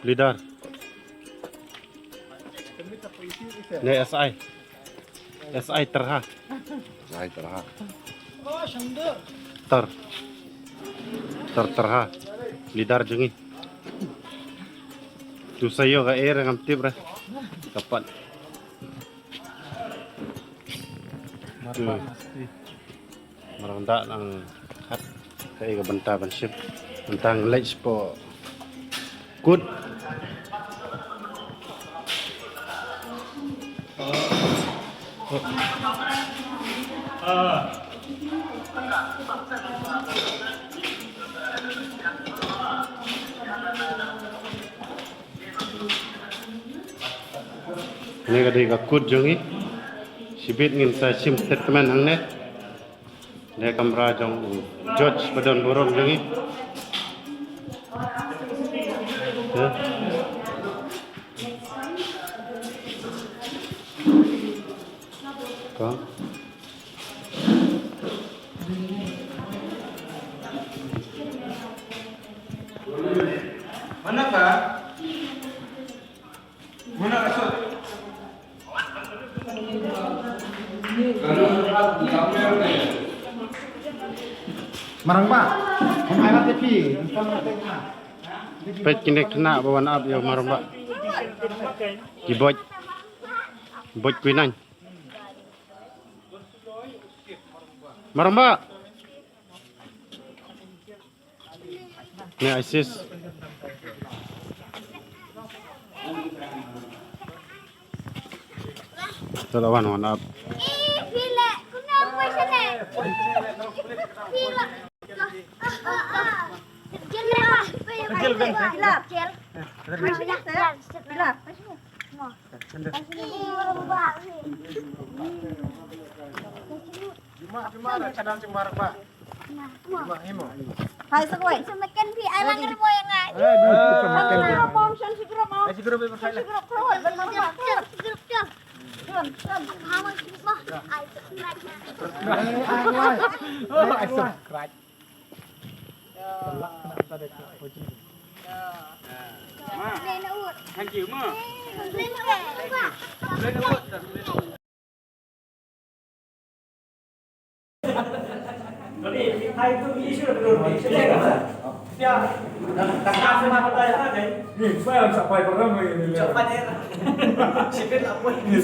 Lidar. Ini SI. SI terha. Saya terah. Ter. Terha. Lidar jengi. Tu sayo ka air ngam tibra. Kapan. Maranda ng hat. Kaya ka banta banship. Bantang lights po. Good. Ini kadang kakut jongi, sibit ngin sa sim statement hang ne, dia kamera jong George badan borong jongi, ya, kau, Mana kah? Mana kasut? Marang ba? Kumain natin pi. pet kini kena bawan ab yang maramba, kibot, bot kuinan, maramba, ni ISIS. Talawan wan ab. Gila, kenapa sana? Gila. Kecil kan? Gila, kecil. Gila. Cuma kadang cuma pak. Cuma himo. Hai sekoi. Semakin pi alang mo yang ngai. Siguro Bom san siguro mo. siguro may makailan. Siguro keluar ben mo. Siguro. Hawan mo. Ai I subscribe. Lên nó uột. Thank you ma. Lên nó uột. Lên nó Hai tu isu belum ya. Tak sama pertanyaan deh. Nih, saya yang sampai program ini. Cepat ya. Sipil apa ini?